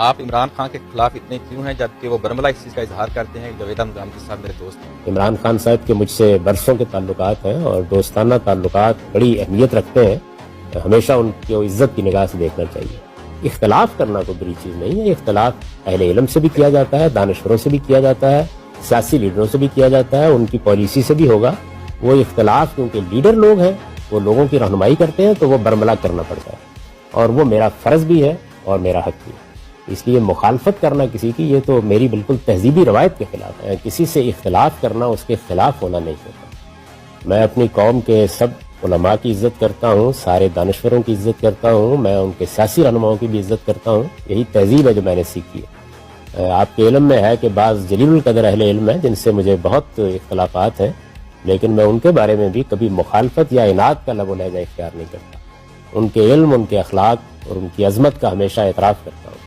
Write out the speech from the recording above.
आप इमरान खान के खिलाफ इतने क्यों हैं, जबकि वो बरमला इस चीज़ का इजहार करते हैं। जावेद निजामी साहब मेरे दोस्त हैं। इमरान खान साहब के मुझसे बरसों के ताल्लुकात हैं और दोस्ताना ताल्लुकात बड़ी अहमियत रखते हैं। हमेशा उनको इज्जत की निगाह से देखना चाहिए। इख्तलाफ करना कोई बुरी चीज़ नहीं है। इख्तलाफ अहले इल्म से भी किया जाता है, दानिश्वरों से भी किया जाता है, सियासी लीडरों से भी किया जाता है, उनकी पॉलिसी से भी होगा। वो इख्तलाफ क्योंकि लीडर लोग हैं, वो लोगों की रहनुमाई करते हैं, तो वो बरमला करना पड़ता है और वो मेरा फ़र्ज़ भी है और मेरा हक भी है। इसलिए मुखालफत करना किसी की, ये तो मेरी बिल्कुल तहजीबी रवायत के खिलाफ है। किसी से इख्तलाफ करना उसके खिलाफ होना नहीं होता। मैं अपनी कौम के सब उलमा की इज्जत करता हूँ, सारे दानिश्वरों की इज्जत करता हूँ, मैं उनके सियासी रहनुमाओं की भी इज्जत करता हूँ। यही तहजीब है जो मैंने सीखी है। आपके इल्म में है कि बाज़ जलीलुल कदर अहले इल्म हैं जिनसे मुझे बहुत इख्तलाफात हैं, लेकिन मैं उनके बारे में भी कभी मुखालफत या इनाद का लब व लहजा इख्तियार नहीं करता। उनके इल्म, उनके अखलाक और उनकी अजमत का हमेशा एतराफ़ करता हूं।